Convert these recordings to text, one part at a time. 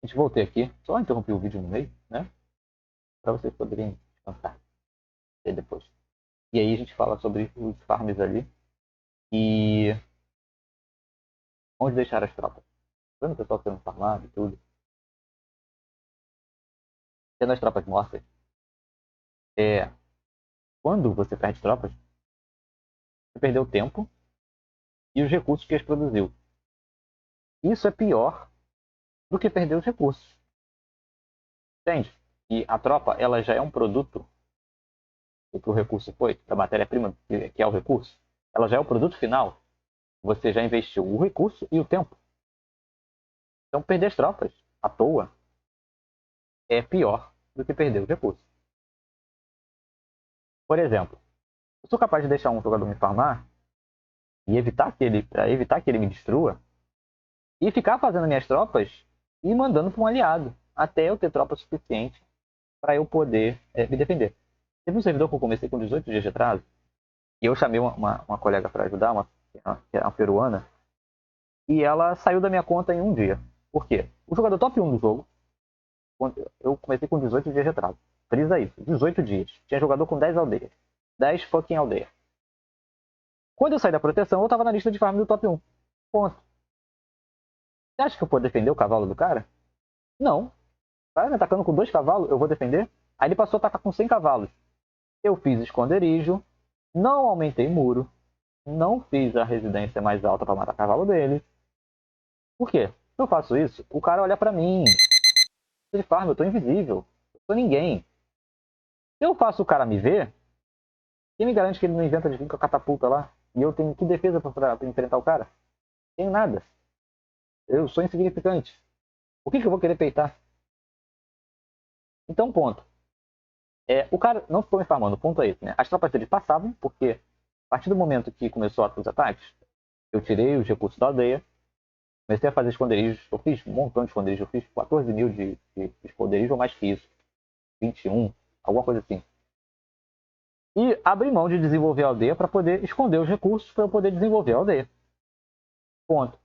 Gente, voltei aqui. Só interrompi o vídeo no meio, né? Para vocês poderem descansar e depois. E aí a gente fala sobre os farms ali e onde deixar as tropas. Tá vendo o pessoal sendo farmado e tudo? Tendo as tropas mortas. É, quando você perde tropas, você perdeu tempo e os recursos que as produziu. Isso é pior do que perder os recursos. Entende? E a tropa, ela já é um produto do que o recurso foi, da matéria-prima que é o recurso. Ela já é o produto final. Você já investiu o recurso e o tempo. Então, perder as tropas à toa é pior do que perder os recursos. Por exemplo, eu sou capaz de deixar um jogador me farmar e evitar que ele me destrua e ficar fazendo minhas tropas e mandando para um aliado até eu ter tropa suficiente para eu poder me defender. Teve um servidor que eu comecei com 18 dias de atraso e eu chamei uma colega para ajudar, que é uma peruana, e ela saiu da minha conta em um dia. Por quê? O jogador top 1 do jogo, eu comecei com 18 dias de atraso. Frisa isso, 18 dias. Tinha jogador com 10 aldeias. 10 fucking aldeias. Quando eu saí da proteção, eu tava na lista de farm do top 1. Ponto. Você acha que eu vou defender o cavalo do cara? Não. Vai me atacando com 2 cavalos, eu vou defender? Aí ele passou a atacar com 100 cavalos. Eu fiz esconderijo, não aumentei muro, não fiz a residência mais alta para matar cavalo dele. Por quê? Se eu faço isso, o cara olha para mim. De farm, eu tô invisível. Eu sou ninguém. Se eu faço o cara me ver, quem me garante que ele não inventa de vir com a catapulta lá? E eu tenho que defesa pra enfrentar o cara? Tenho nada. Eu sou insignificante. O que eu vou querer peitar? Então, ponto. O cara não ficou me farmando, o ponto é esse, né? As tropas dele passavam, porque a partir do momento que começou os ataques, eu tirei os recursos da aldeia, comecei a fazer esconderijos, eu fiz um montão de esconderijos, eu fiz 14 mil de esconderijos ou mais que isso, 21, alguma coisa assim. E abri mão de desenvolver a aldeia para poder esconder os recursos para eu poder desenvolver a aldeia. Ponto.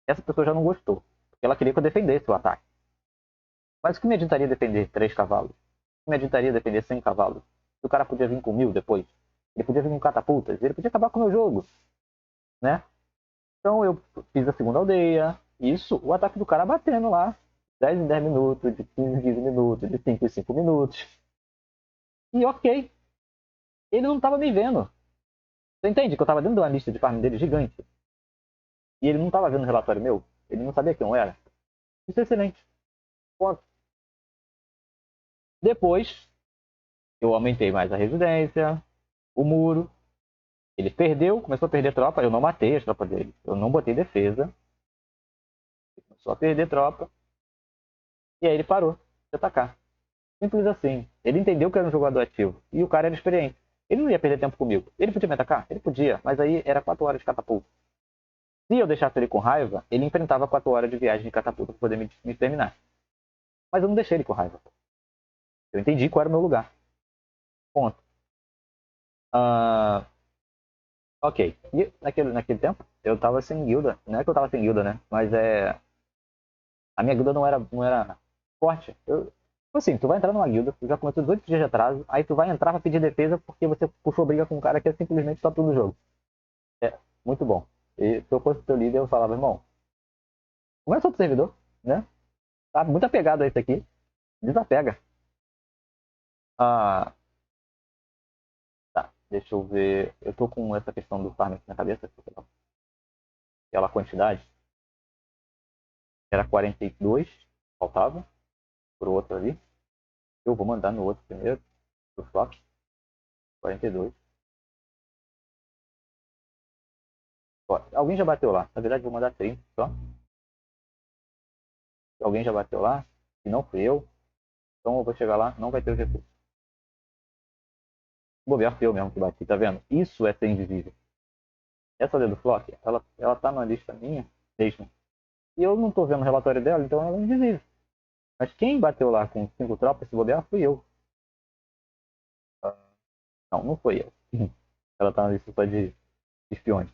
Essa pessoa já não gostou, porque ela queria que eu defendesse o ataque. Mas o que me adiantaria defender 3 cavalos? O que me adiantaria defender 100 cavalos? Se o cara podia vir com 1000 depois? Ele podia vir com catapultas, ele podia acabar com o meu jogo, né? Então eu fiz a segunda aldeia, isso, o ataque do cara batendo lá, 10 em 10 minutos, de 15 em 15 minutos, de 5 em 5 minutos. E ok, ele não estava me vendo. Você entende que eu estava dentro de uma lista de farm dele gigante? E ele não estava vendo o relatório meu? Ele não sabia quem eu era? Isso é excelente. Ponto. Depois, eu aumentei mais a residência, o muro. Ele perdeu, começou a perder tropa. Eu não matei as tropas dele. Eu não botei defesa. Ele começou a perder tropa. E aí ele parou de atacar. Simples assim. Ele entendeu que era um jogador ativo. E o cara era experiente. Ele não ia perder tempo comigo. Ele podia me atacar? Ele podia. Mas aí era 4 horas de catapulta. Se eu deixasse ele com raiva, ele enfrentava 4 horas de viagem de catapulta para poder me terminar. Mas eu não deixei ele com raiva. Eu entendi qual era o meu lugar. Ponto. Ah, ok. E naquele tempo, eu tava sem guilda. Não é que eu tava sem guilda, né? Mas a minha guilda não era forte. Tipo assim, tu vai entrar numa guilda, tu já começou 18 dias de atraso, aí tu vai entrar pra pedir defesa porque você puxou briga com um cara que é simplesmente top do jogo. É, muito bom. E se eu fosse teu líder, eu falava, irmão, começa outro servidor, né? Tá muito apegado a isso aqui. Desapega. Ah, tá, deixa eu ver. Eu tô com essa questão do farm aqui na cabeça, aquela quantidade. Era 42, faltava, pro outro ali. Eu vou mandar no outro primeiro, pro flop. 42. Ó, alguém já bateu lá. Na verdade, vou mandar 30 só. Alguém já bateu lá. Se não fui eu, então eu vou chegar lá, não vai ter o recurso. O bobear fui eu mesmo que bati, tá vendo? Isso é ser invisível. Essa ali do Flock, ela tá na lista minha mesmo. E eu não tô vendo o relatório dela, então ela é invisível. Mas quem bateu lá com 5 tropas, se bobear, fui eu. Ah, não, não foi eu. Ela tá na lista só de espiões.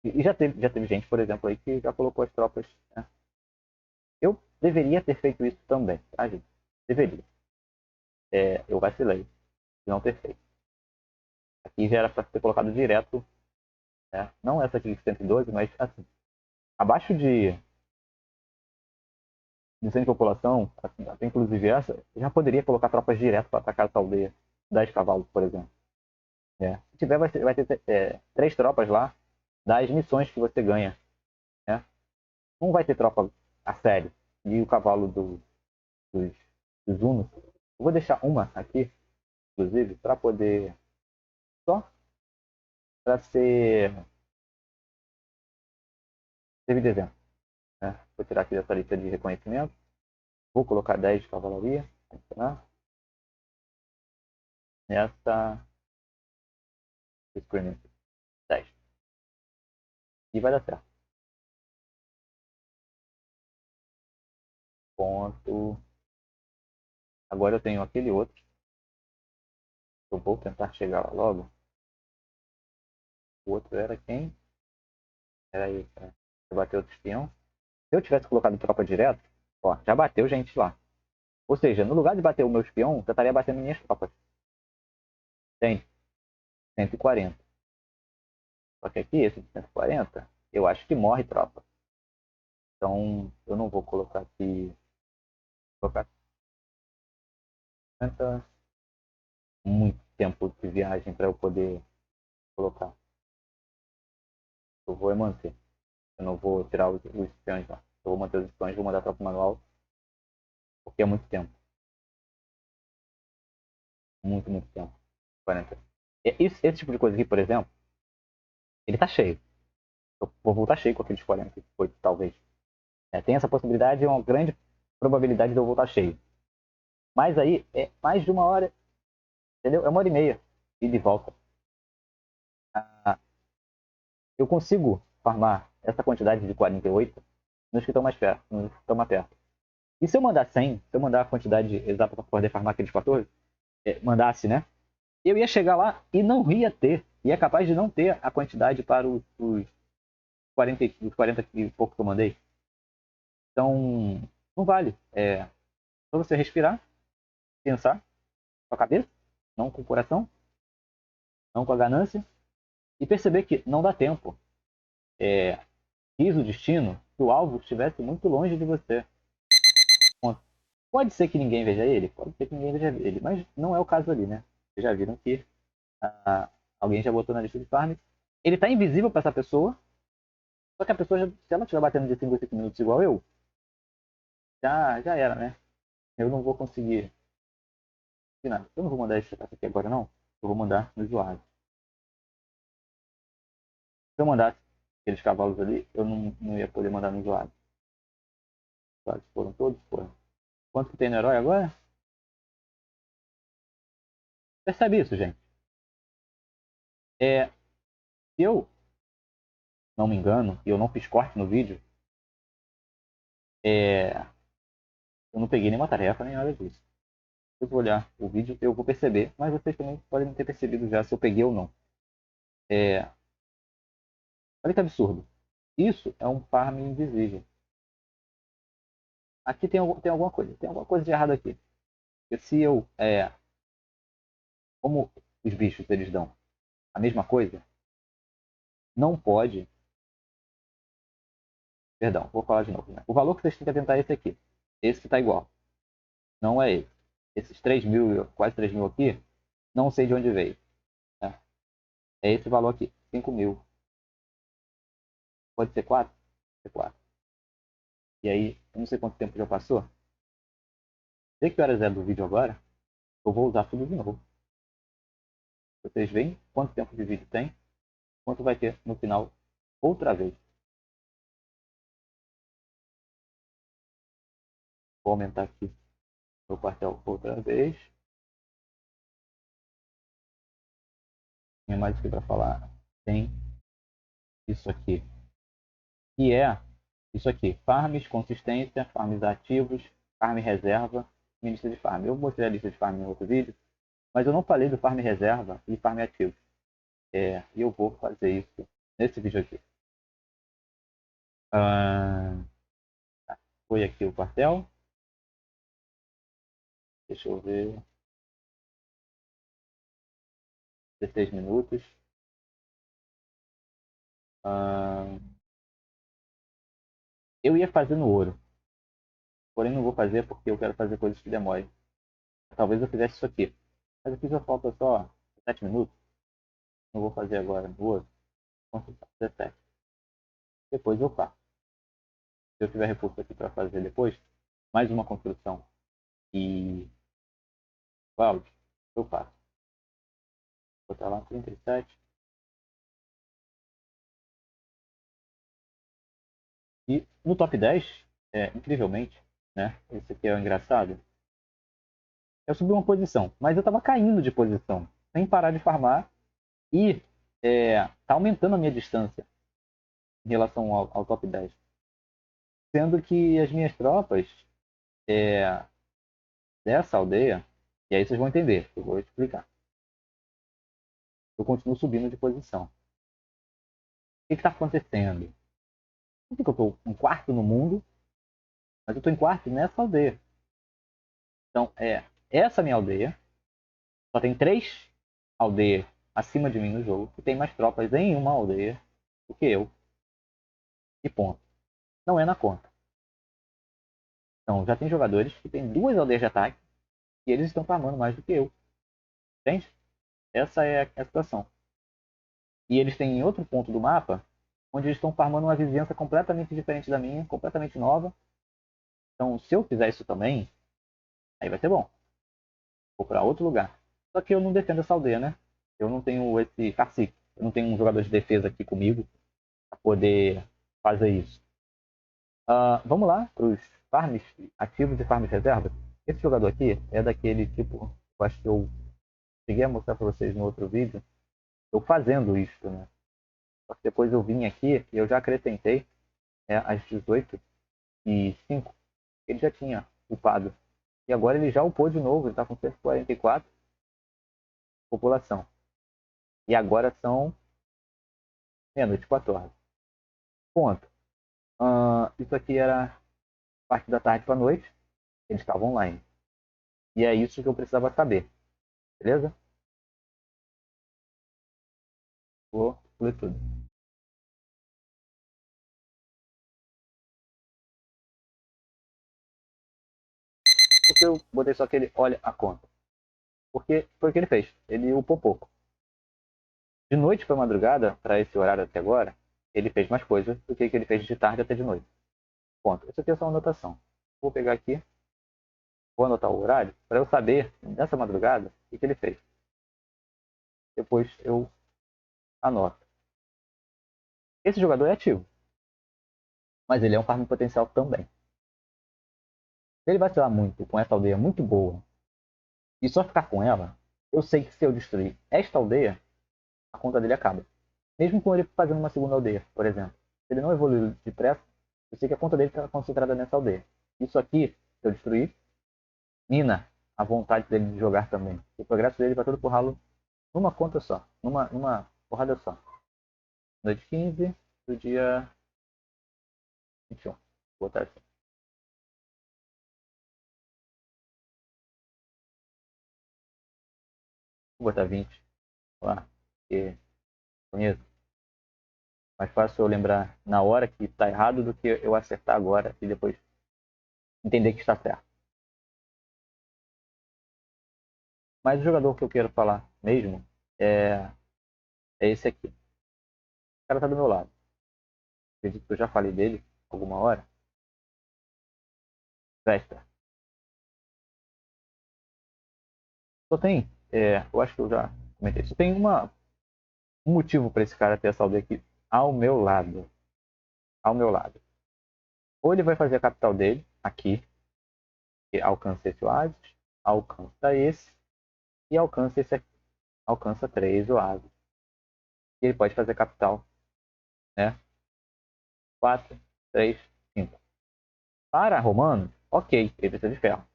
E já teve gente, por exemplo, aí que já colocou as tropas, né? Eu deveria ter feito isso também, tá, gente? Deveria. Eu vacilei de não ter feito. Aqui já era para ter colocado direto, né? Não essa aqui de 112, mas assim, abaixo de 100 de população, assim, até inclusive essa, já poderia colocar tropas direto para atacar essa aldeia. 10 cavalos, por exemplo. Se tiver, vai ter 3 tropas lá das missões que você ganha. Né? Não vai ter tropa a sério. E o cavalo dos, dos Unos. Eu vou deixar uma aqui, inclusive, para poder. Só para servir de exemplo. Né? Vou tirar aqui dessa lista de reconhecimento. Vou colocar 10 de cavalaria. Tá? Nessa. Experiment 10. E vai dar certo. Ponto. Agora eu tenho aquele outro. Eu vou tentar chegar lá logo. O outro era quem? Era aí. Eu bateu outro espião. Se eu tivesse colocado tropa direto, ó, já bateu gente lá. Ou seja, no lugar de bater o meu espião, eu estaria batendo minhas tropas. Tem 140. Só que aqui, esse de 140, eu acho que morre tropa. Então, eu não vou colocar aqui. Vou colocar 50, muito tempo de viagem para eu poder colocar. Eu vou manter. Eu não vou tirar os espiões, não. Eu vou manter os espiões, vou mandar tropa manual, porque é muito tempo. Muito, muito tempo. 40. Esse tipo de coisa aqui, por exemplo, ele tá cheio. Eu vou voltar cheio com aqueles 48, talvez. Tem essa possibilidade e uma grande probabilidade de eu voltar cheio. Mas aí é mais de uma hora, entendeu? É 1 hora e meia e de volta. Ah, eu consigo farmar essa quantidade de 48 nos que estão mais perto, nos que estão mais perto. E se eu mandar 100, se eu mandar a quantidade exata para poder farmar aqueles 14, mandasse, né? Eu ia chegar lá e não ia ter. E é capaz de não ter a quantidade para os 40 e pouco que eu mandei. Então, não vale. Só você respirar, pensar com a cabeça, não com o coração, não com a ganância, e perceber que não dá tempo. Quis o destino que o alvo estivesse muito longe de você. Pode ser que ninguém veja ele, pode ser que ninguém veja ele, mas não é o caso ali, né? Vocês já viram que alguém já botou na lista de farm. Ele tá invisível para essa pessoa, só que a pessoa, se ela estiver batendo de 5 em 5 minutos igual eu, já era, né? Eu não vou conseguir. Nada. Eu não vou mandar esse aqui agora, não. Eu vou mandar no usuário. Se eu mandasse aqueles cavalos ali, eu não ia poder mandar no usuário. Os usuários foram todos, foram. Quanto que tem no herói agora? Percebe isso, gente? Se eu não me engano, e eu não fiz corte no vídeo, eu não peguei nenhuma tarefa nem nada disso. Se eu vou olhar o vídeo, eu vou perceber, mas vocês também podem ter percebido já se eu peguei ou não. Olha que absurdo. Isso é um farm invisível. Aqui tem alguma coisa. Tem alguma coisa de errado aqui. Porque se eu. Como os bichos eles dão a mesma coisa, não pode. Perdão, vou falar de novo. Né? O valor que vocês têm que atentar é esse aqui. Esse que está igual. Não é esse. Esses 3.000, quase 3.000 aqui, não sei de onde veio. Né? É esse valor aqui, 5.000. Pode ser 4? Pode ser 4. E aí, eu não sei quanto tempo já passou. Sei que horas é do vídeo agora. Eu vou usar tudo de novo. Vocês veem quanto tempo de vídeo tem, quanto vai ter no final outra vez. Vou aumentar aqui meu quartel outra vez. Tinha mais o que para falar. Tem isso aqui. Que é isso aqui. Farms, consistência, farms ativos, farm reserva, e lista de farm. Eu mostrei a lista de farm em outro vídeo, mas eu não falei do farm reserva e farm ativo. E eu vou fazer isso nesse vídeo aqui. foi aqui o quartel. Deixa eu ver. 16 minutos. Ah, eu ia fazer no ouro. Porém, não vou fazer porque eu quero fazer coisas que demorem. Talvez eu fizesse isso aqui. Mas aqui já falta só 7 minutos. Não vou fazer agora no ouro. Vou 17. Depois eu faço. Se eu tiver recurso aqui para fazer depois, mais uma construção e valos, eu faço. Vou botar lá 37. E no top 10, incrivelmente, né? Esse aqui é o engraçado. Eu subi uma posição, mas eu estava caindo de posição, sem parar de farmar e tá aumentando a minha distância em relação ao top 10. Sendo que as minhas tropas dessa aldeia, e aí vocês vão entender, eu vou explicar. Eu continuo subindo de posição. O que está acontecendo? Por que eu estou em quarto no mundo, mas eu estou em quarto nessa aldeia? Então, essa minha aldeia, só tem 3 aldeias acima de mim no jogo, que tem mais tropas em uma aldeia do que eu. E ponto. Não é na conta. Então, já tem jogadores que têm 2 aldeias de ataque e eles estão farmando mais do que eu. Entende? Essa é a situação. E eles têm outro ponto do mapa onde eles estão farmando uma vizinhança completamente diferente da minha, completamente nova. Então, se eu fizer isso também, aí vai ser bom. Vou para outro lugar. Só que eu não defendo essa aldeia, né? Eu não tenho esse cacique. Eu não tenho um jogador de defesa aqui comigo para poder fazer isso. Vamos lá para os farms ativos e farms reservas. Esse jogador aqui é daquele tipo, eu acho que eu cheguei a mostrar para vocês no outro vídeo, eu fazendo isso, né? Só que depois eu vim aqui e eu já acrescentei às 18 e 5, ele já tinha upado. E agora ele já upou de novo, ele está com 144 população. E agora são meia-noite 14. Ponto. Isso aqui era parte da tarde para noite, eles estavam online. E é isso que eu precisava saber. Beleza? Vou ler tudo. Porque eu botei só que ele olha a conta. Porque foi o que ele fez. Ele upou pouco. De noite para madrugada, para esse horário até agora, ele fez mais coisas do que ele fez de tarde até de noite. Ponto. Isso aqui é só uma anotação. Vou pegar aqui, vou anotar o horário, para eu saber, nessa madrugada, o que ele fez. Depois eu anoto. Esse jogador é ativo, mas ele é um farm potencial também. Se ele vacilar muito com essa aldeia muito boa e só ficar com ela, eu sei que se eu destruir esta aldeia, a conta dele acaba. Mesmo com ele fazendo uma segunda aldeia, por exemplo. Se ele não evoluiu depressa, eu sei que a conta dele está concentrada nessa aldeia. Isso aqui, se eu destruir, mina a vontade dele de jogar também. O progresso dele vai todo pro ralo numa conta só, numa porrada só. Noite 15 do dia 21. Vou botar assim. Vou botar 20. Lá, porque conheço. Mais fácil eu lembrar na hora que está errado do que eu acertar agora e depois entender que está certo. Mas o jogador que eu quero falar mesmo é esse aqui. O cara tá do meu lado. Acredito que eu já falei dele alguma hora. Vesta. Só tem, eu acho que eu já comentei. Só tem um motivo para esse cara ter essa aldeia aqui ao meu lado. Ao meu lado. Ou ele vai fazer a capital dele, aqui, que alcança esse oásis, alcança esse, e alcança esse aqui. Alcança 3 oásis. E ele pode fazer a capital, né? 4, 3, 5. Para romano, ok, ele precisa de ferro.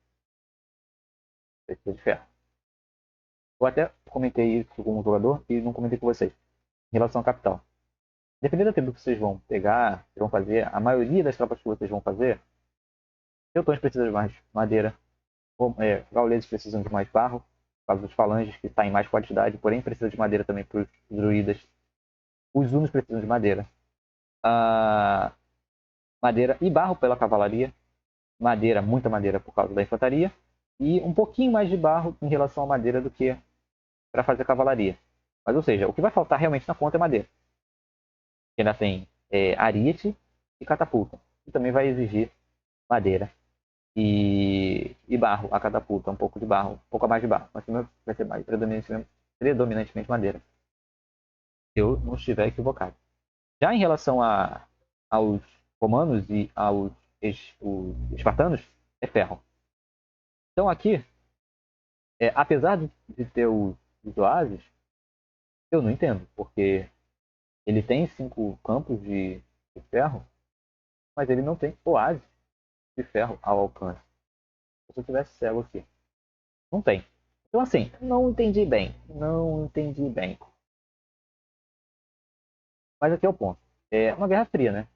Precisa de ferro. Eu até comentei isso com um jogador e não comentei com vocês. Em relação à capital. Dependendo do tempo que vocês vão pegar, vocês vão fazer, a maioria das tropas que vocês vão fazer, Teutões precisam de mais madeira. Gauleses precisam de mais barro, por causa dos falanges, que está em mais quantidade, porém precisa de madeira também para os druidas. Os hunos precisam de madeira. Ah, madeira e barro pela cavalaria. Madeira, muita madeira por causa da infantaria. E um pouquinho mais de barro em relação à madeira do que para fazer cavalaria. Mas, ou seja, o que vai faltar realmente na conta é madeira. Que ainda tem ariete e catapulta. E também vai exigir madeira e barro, a catapulta, um pouco de barro, um pouco a mais de barro, mas vai ser mais predominantemente madeira. Se eu não estiver equivocado. Já em relação aos romanos e aos os espartanos, é ferro. Então aqui, apesar de ter os oásis, eu não entendo, porque ele tem 5 campos de ferro, mas ele não tem oásis de ferro ao alcance. Se eu tivesse cego aqui, não tem. Então assim, não entendi bem. Não entendi bem. Mas aqui é o ponto. É uma guerra fria, né?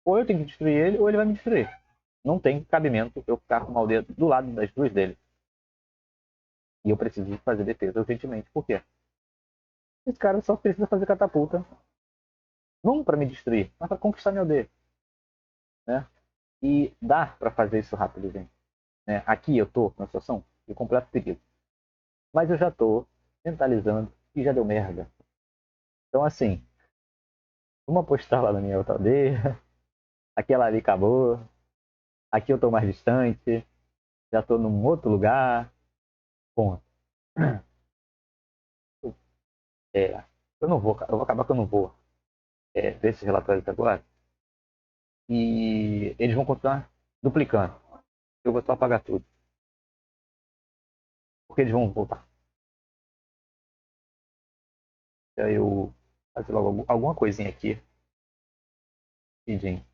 Ou eu tenho que destruir ele, ou ele vai me destruir. Não tem cabimento eu ficar com uma aldeia do lado das duas dele. E eu preciso fazer defesa urgentemente. Por quê? Esse cara só precisa fazer catapulta. Não para me destruir, mas para conquistar minha aldeia. Né? E dá para fazer isso rápido, gente. Né? Aqui eu tô numa situação de completo perigo. Mas eu já tô mentalizando que já deu merda. Então, assim, vamos apostar lá na minha outra aldeia. Aquela ali acabou. Aqui eu tô mais distante. Já tô num outro lugar. Ponto. É, eu vou acabar que eu não vou ver esses relatórios agora. E eles vão continuar duplicando. Eu vou só apagar tudo. Porque eles vão voltar. E aí eu fazer logo alguma coisinha aqui. Rapidinho.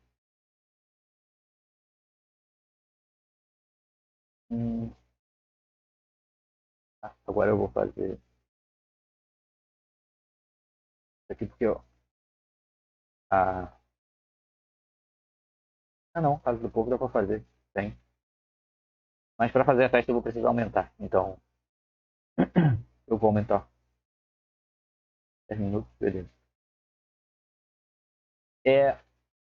Hum, agora eu vou fazer isso aqui porque, ó. Ah, não, Casa do Povo dá pra fazer. Tem. Mas para fazer a festa eu vou precisar aumentar. Então, eu vou aumentar 10 minutos, beleza.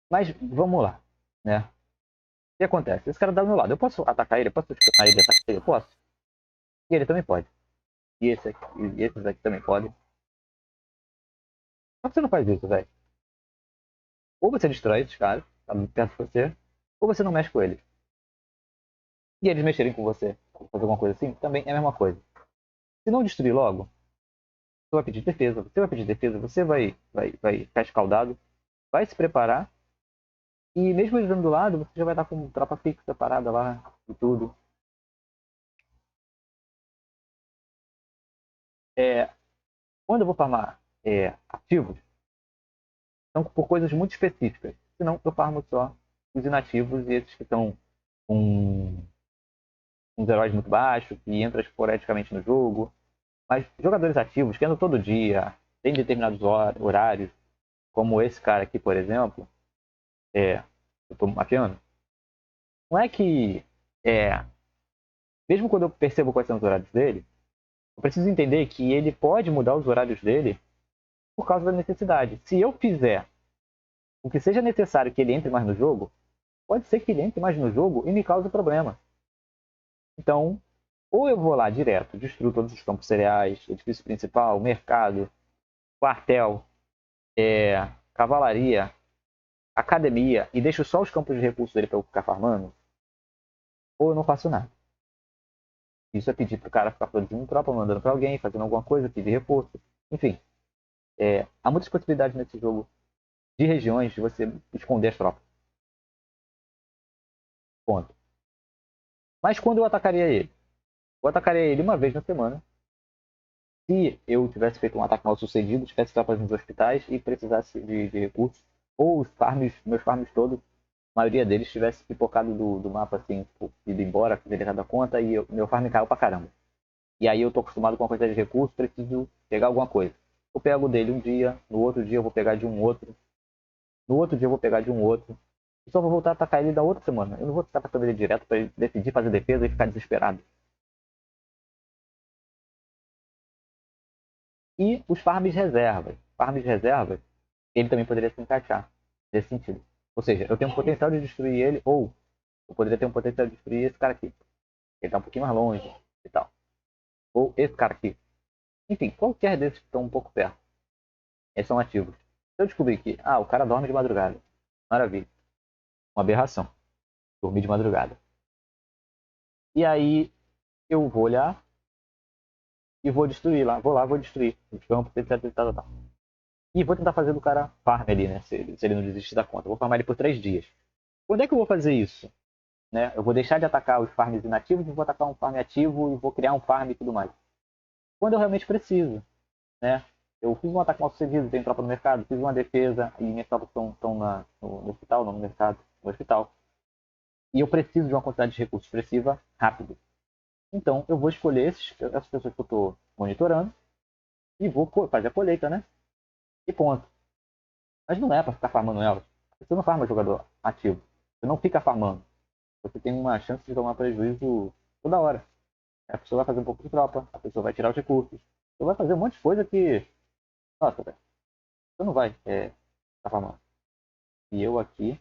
Mas vamos lá, né? O que acontece? Esse cara dá do meu lado. Eu posso atacar ele? Eu posso chamar ele de ataque? Eu posso. E ele também pode. E esse aqui, e esses aqui também podem. Só que você não faz isso, velho. Ou você destrói esses caras, tá perto de você, ou você não mexe com eles. E eles mexerem com você, fazer alguma coisa assim, também é a mesma coisa. Se não destruir logo, você vai pedir defesa, você vai ficar escaldado, vai se preparar, e mesmo eles dando do lado, você já vai estar com tropa fixa parada lá e tudo. É, quando eu vou farmar ativos, são por coisas muito específicas. Senão eu farmo só os inativos e esses que estão com uns heróis muito baixos, que entram esporadicamente no jogo. Mas jogadores ativos, que andam todo dia, tem determinados horários, como esse cara aqui, por exemplo, eu estou mapeando, não é que, é, mesmo quando eu percebo quais são os horários dele, eu preciso entender que ele pode mudar os horários dele por causa da necessidade. Se eu fizer o que seja necessário que ele entre mais no jogo, pode ser que ele entre mais no jogo e me cause problema. Então, ou eu vou lá direto, destruo todos os campos cereais, edifício principal, mercado, quartel, cavalaria, academia e deixo só os campos de recursos dele para eu ficar farmando, ou eu não faço nada. Isso é pedir pro cara ficar produzindo tropa, mandando para alguém, fazendo alguma coisa, pedir recurso. Enfim, há muitas possibilidades nesse jogo de regiões de você esconder as tropas. Ponto. Mas quando eu atacaria ele? Eu atacaria ele uma vez na semana. Se eu tivesse feito um ataque mal sucedido, tivesse tropas nos hospitais e precisasse de recursos, ou os farms, meus farms todos, a maioria deles tivesse pipocado do mapa, assim, tipo, ido embora, fiz ele da conta e meu farm caiu pra caramba. E aí eu tô acostumado com a quantidade de recursos, preciso pegar alguma coisa. Eu pego dele um dia, no outro dia eu vou pegar de um outro, no outro dia eu vou pegar de um outro. E só vou voltar a atacar ele da outra semana. Eu não vou ficar atacando ele direto pra ele decidir fazer defesa e ficar desesperado. E os farms reservas. Farms reservas, ele também poderia se encaixar nesse sentido. Ou seja, eu tenho um potencial de destruir ele, ou eu poderia ter um potencial de destruir esse cara aqui. Ele tá um pouquinho mais longe e tal. Ou esse cara aqui. Enfim, qualquer desses que estão um pouco perto. Eles são ativos. Se eu descobrir que, o cara dorme de madrugada. Maravilha. Uma aberração. Dormir de madrugada. E aí eu vou olhar e vou destruir lá. Vou lá, vou destruir os campos, etc, etc, etc. E vou tentar fazer do cara farm ali, né? Se ele não desistir da conta. Vou farmar ele por 3 dias. Quando é que eu vou fazer isso? Né? Eu vou deixar de atacar os farms inativos e vou atacar um farm ativo e vou criar um farm e tudo mais. Quando eu realmente preciso, né? Eu fiz um ataque mal sucedido, tenho tropa no mercado, fiz uma defesa e minhas tropas estão no hospital, não no mercado, no hospital. E eu preciso de uma quantidade de recursos expressiva rápido. Então eu vou escolher essas pessoas que eu estou monitorando e vou fazer a colheita, né? E ponto. Mas não é para ficar farmando elas. Você não farma jogador ativo. Você não fica farmando. Você tem uma chance de tomar prejuízo toda hora. A pessoa vai fazer um pouco de tropa, a pessoa vai tirar os recursos. Você vai fazer um monte de coisa que. Nossa, velho. Você não vai ficar farmando. E eu aqui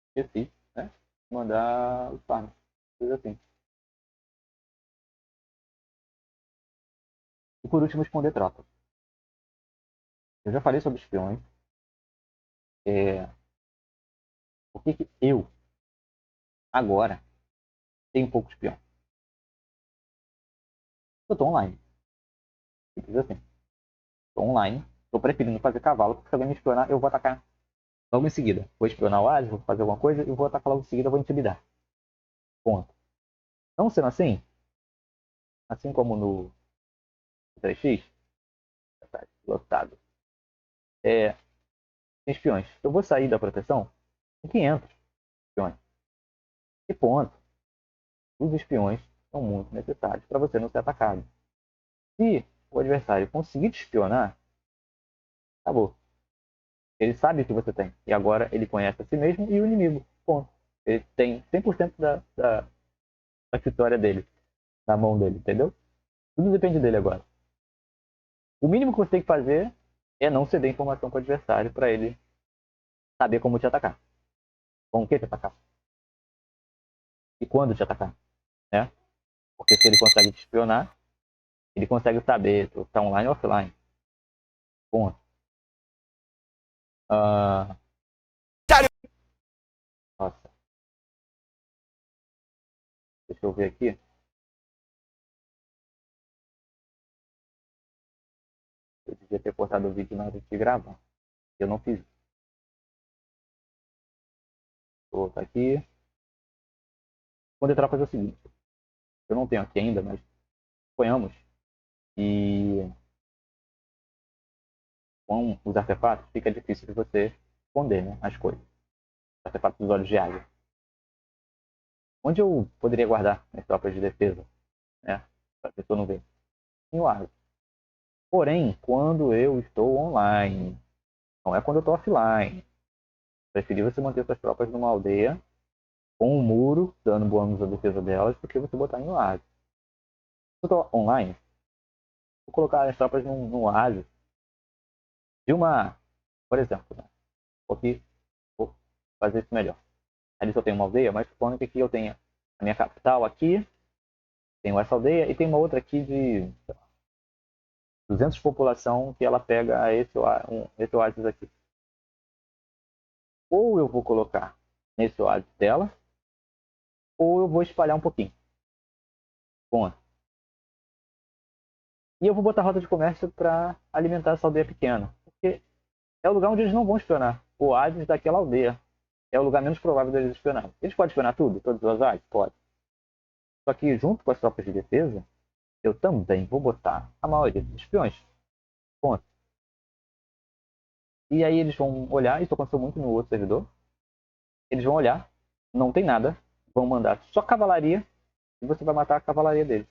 esqueci, né? Mandar os farms. Coisa assim. E por último, esconder tropas. Eu já falei sobre espiões. É, por que eu, agora, tenho pouco espião? Eu tô online. Simples assim. Tô online. Tô preferindo fazer cavalo, porque se alguém me espionar, eu vou atacar logo em seguida. Vou espionar o Ares, vou fazer alguma coisa e vou atacar logo em seguida, vou intimidar. Ponto. Não sendo assim como no 3x, tá lotado, tem espiões. Eu vou sair da proteção com 500 espiões. E ponto. Os espiões são muito necessários para você não ser atacado. Se o adversário conseguir te espionar, acabou. Ele sabe o que você tem. E agora ele conhece a si mesmo e o inimigo. Ponto. Ele tem 100% da vitória dele na mão dele, entendeu? Tudo depende dele agora. O mínimo que você tem que fazer é não ceder informação para o adversário para ele saber como te atacar. Com o que te atacar. E quando te atacar. Né? Porque se ele consegue te espionar, ele consegue saber se está online ou offline. Ponto. Ah, nossa, deixa eu ver aqui. Eu devia ter cortado o vídeo na hora de gravar. Eu não fiz. Vou voltar aqui. Quando entrar, fazer o seguinte. Eu não tenho aqui ainda, mas suponhamos. E com os artefatos, fica difícil de você esconder, né, as coisas. Os artefatos dos olhos de águia. Onde eu poderia guardar minhas tropas de defesa, né? Para a pessoa não ver. Em Warwick. Porém, quando eu estou online, não é quando eu estou offline. Preferi você manter suas tropas numa aldeia com um muro, dando bônus à defesa delas, do que você botar em oásis. Se eu estou online, vou colocar as tropas num oásis de uma, por exemplo, né? Aqui, vou fazer isso melhor. Ali só tem uma aldeia, mas supondo que aqui eu tenha a minha capital aqui, tenho essa aldeia e tem uma outra aqui de 200 de população que ela pega esse oásis aqui. Ou eu vou colocar nesse oásis dela, ou eu vou espalhar um pouquinho. Bom, e eu vou botar rota de comércio para alimentar essa aldeia pequena. Porque é o lugar onde eles não vão espionar. O oásis daquela aldeia. É o lugar menos provável deles espionarem. Eles podem espionar tudo? Todos os oásis? Pode. Só que junto com as tropas de defesa, eu também vou botar a maioria dos espiões. Ponto. E aí eles vão olhar, isso aconteceu muito no outro servidor. Eles vão olhar, não tem nada, vão mandar só cavalaria e você vai matar a cavalaria deles.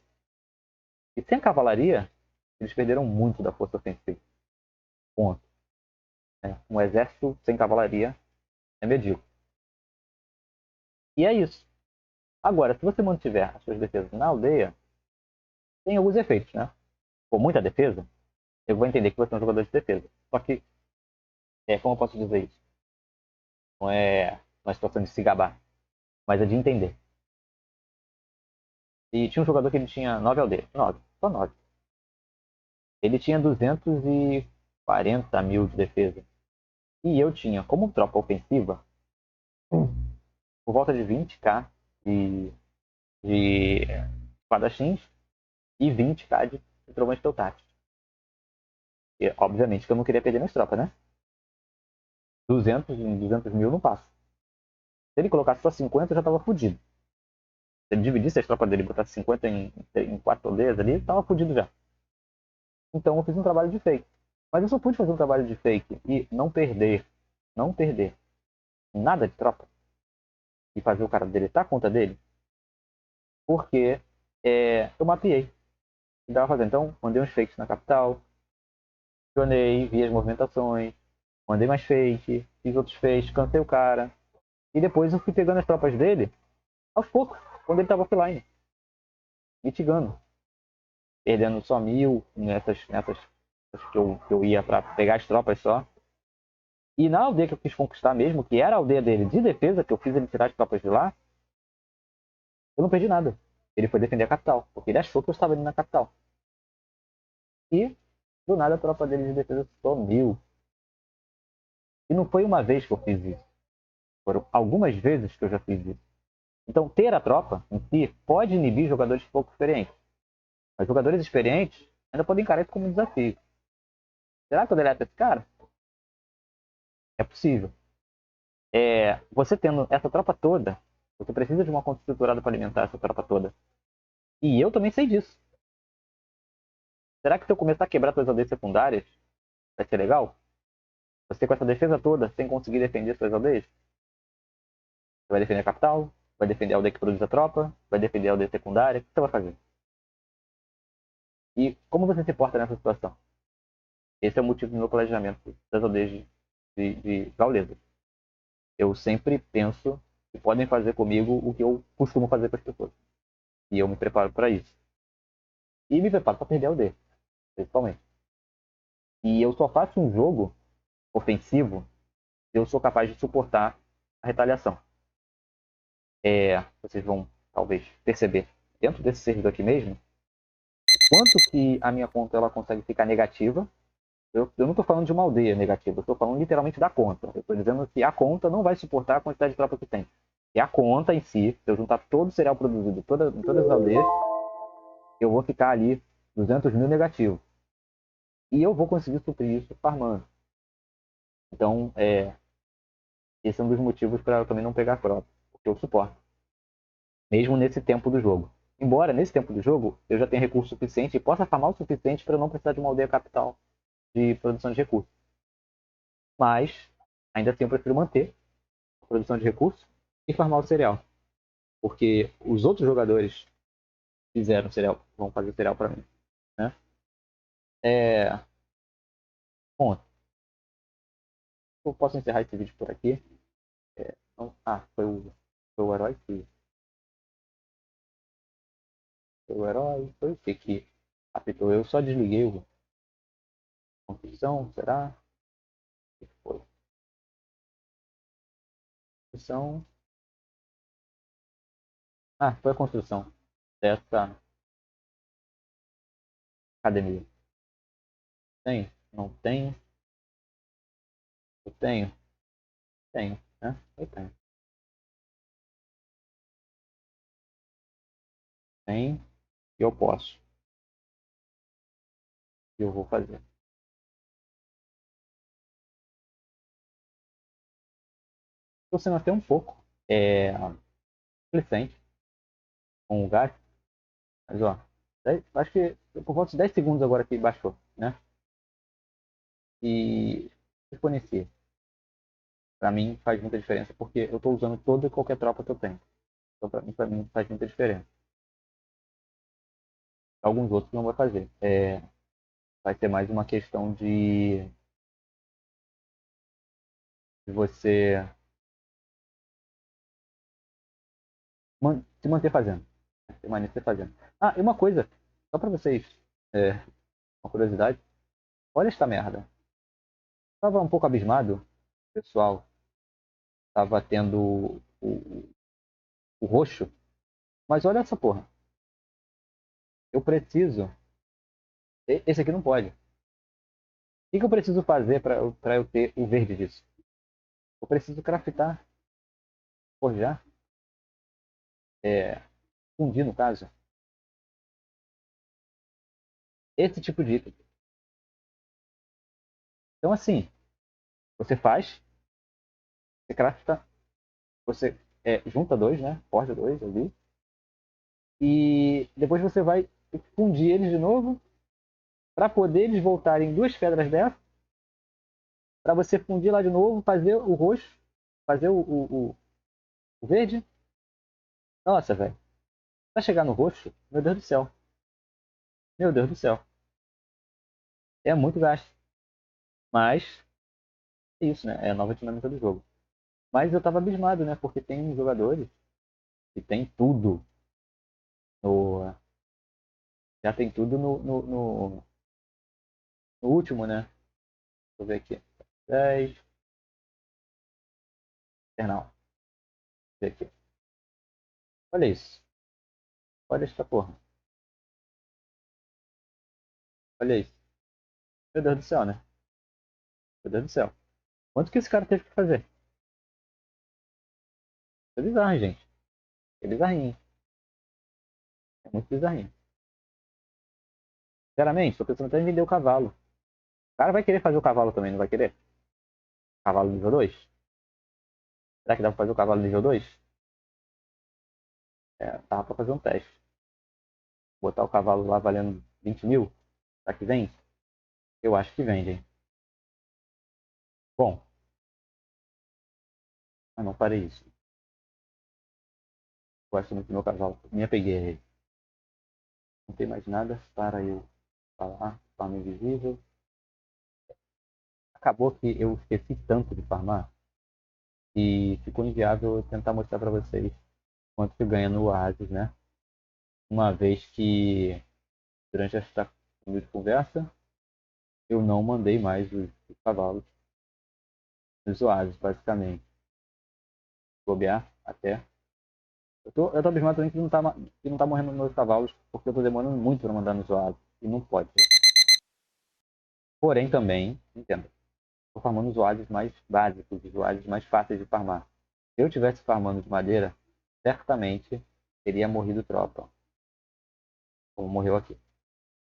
E sem cavalaria, eles perderam muito da força ofensiva. Ponto. Um exército sem cavalaria é medíocre. E é isso. Agora, se você mantiver as suas defesas na aldeia, tem alguns efeitos, né? Com muita defesa, eu vou entender que você é um jogador de defesa. Só que, como eu posso dizer isso? Não é uma situação de se gabar, mas é de entender. E tinha um jogador que ele tinha 9 aldeias. 9, só 9. Ele tinha 240 mil de defesa. E eu tinha, como tropa ofensiva, por volta de 20k de espadachins e 20k de trovões teutáticos. E, obviamente que eu não queria perder minhas tropas, né? 200 mil não passa. Se ele colocasse só 50, eu já tava fudido. Se ele dividisse as tropas dele e botasse 50 em 4 aldeias ali, tava fudido já. Então eu fiz um trabalho de fake. Mas eu só pude fazer um trabalho de fake e não perder nada de tropa e fazer o cara deletar a conta dele, porque eu mapeei o que dava fazendo. Então, mandei uns fakes na capital, espionei, vi as movimentações, mandei mais fake, fiz outros fakes, cansei o cara. E depois eu fui pegando as tropas dele aos poucos, quando ele estava offline, mitigando, perdendo só 1000 nessas que eu ia para pegar as tropas só. E na aldeia que eu quis conquistar mesmo, que era a aldeia dele de defesa, que eu fiz ele tirar as tropas de lá, eu não perdi nada. Ele foi defender a capital, porque ele achou que eu estava indo na capital. E, do nada, a tropa dele de defesa sumiu. E não foi uma vez que eu fiz isso. Foram algumas vezes que eu já fiz isso. Então, ter a tropa em si pode inibir jogadores pouco experientes. Mas jogadores experientes ainda podem encarar isso como um desafio. Será que eu deleto esse cara? É possível. Você tendo essa tropa toda, você precisa de uma conta estruturada para alimentar essa tropa toda. E eu também sei disso. Será que se eu começar a quebrar suas aldeias secundárias, vai ser legal? Você com essa defesa toda, sem conseguir defender suas aldeias? Você vai defender a capital? Vai defender a aldeia que produz a tropa? Vai defender a aldeia secundária? O que você vai fazer? E como você se porta nessa situação? Esse é o motivo do meu planejamento das aldeias de gaulesa. Eu sempre penso que podem fazer comigo o que eu costumo fazer com as pessoas. E eu me preparo para isso. E me preparo para perder a aldeia, principalmente. E eu só faço um jogo ofensivo se eu sou capaz de suportar a retaliação. Vocês vão talvez perceber dentro desse servidor aqui mesmo quanto que a minha conta ela consegue ficar negativa. Eu não estou falando de uma aldeia negativa, eu estou falando literalmente da conta. Eu estou dizendo que a conta não vai suportar a quantidade de tropa que tem. E a conta em si, se eu juntar todo o cereal produzido em todas as aldeias, eu vou ficar ali 200 mil negativo. E eu vou conseguir suprir isso farmando. Então, esse é um dos motivos para eu também não pegar crop, porque eu suporto. Mesmo nesse tempo do jogo. Embora nesse tempo do jogo eu já tenha recurso suficiente e possa farmar o suficiente para eu não precisar de uma aldeia capital de produção de recursos. Mas, ainda assim eu prefiro manter a produção de recursos e farmar o cereal. Porque os outros jogadores fizeram cereal, vão fazer cereal para mim. Né? Bom, eu posso encerrar esse vídeo por aqui. Foi o herói que. Foi o herói. Foi o que apitou? Eu só desliguei o construção, será? O que foi? Construção. Foi a construção dessa academia. Tem? Não tenho? Eu tenho? Tenho, né? Eu tenho. Tem e eu posso. E eu vou fazer. Estou sendo até um pouco flecente com o gasto. Mas ó, acho que por volta de 10 segundos agora que baixou, né? E exponencia. Para mim faz muita diferença porque eu estou usando toda e qualquer tropa que eu tenho. Então para mim faz muita diferença. Alguns outros não vai fazer. Vai ter mais uma questão de você se manter fazendo. Permanecer fazendo. Ah, e uma coisa, só pra vocês, é, uma curiosidade. Olha esta merda. Tava um pouco abismado, pessoal. Tava tendo o roxo. Mas olha essa porra. Eu preciso. Esse aqui não pode. O que eu preciso fazer para eu ter o verde disso? Eu preciso craftar, forjar, fundir no caso, esse tipo de item. Então assim, você faz, você crafta, você junta dois, né? Forja dois ali. E depois você vai fundir eles de novo para poder eles voltarem duas pedras dessas, para você fundir lá de novo, fazer o roxo, fazer o verde. Nossa, velho. Pra chegar no roxo, meu Deus do céu. Meu Deus do céu. É muito gasto. Mas é isso, né? É a nova dinâmica do jogo. Mas eu tava abismado, né? Porque tem jogadores que tem tudo no. Já tem tudo no último, né? Deixa eu ver aqui. 10. Não. Deixa eu ver aqui. Olha isso. Olha essa porra. Olha isso. Meu Deus do céu, né? Meu Deus do céu. Quanto que esse cara teve que fazer? É bizarro, gente. É bizarrinho. É muito bizarrinho. Sinceramente, tô pensando até em vender o cavalo. O cara vai querer fazer o cavalo também, não vai querer? Cavalo nível 2. Será que dá pra fazer o cavalo nível 2? Tava pra fazer um teste. Botar o cavalo lá valendo 20 mil. Será que vem? Eu acho que vende, hein? Bom, mas não farei isso. Gosto muito do meu cavalo. Me apeguei a ele. Não tem mais nada para eu falar. Farm invisível. Acabou que eu esqueci tanto de farmar e ficou inviável eu tentar mostrar para vocês quanto que ganha no Oasis, né? Uma vez que durante esta conversa eu não mandei mais os cavalos nos Oasis, basicamente. Bobear até. Eu tô abismado também que não tá morrendo meus cavalos, porque eu tô demorando muito para mandar nos Oasis. E não pode. Porém, também, entenda, tô farmando os oásis mais básicos, os oásis mais fáceis de farmar. Se eu tivesse farmando de madeira, certamente teria morrido tropa, como morreu aqui,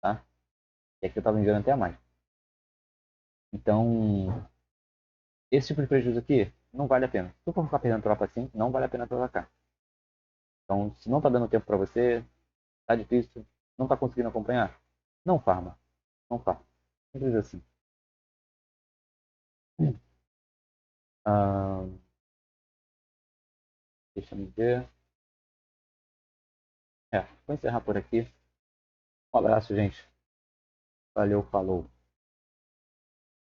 tá? E aqui eu tava enviando até a mais. Então, esse tipo de prejuízo aqui não vale a pena. Se eu for ficar perdendo tropa assim, não vale a pena trocar. Então, se não tá dando tempo para você, tá difícil, não tá conseguindo acompanhar, não farma, não farma. Simples assim. Ah, deixa eu ver. Vou encerrar por aqui. Um abraço, gente. Valeu, falou.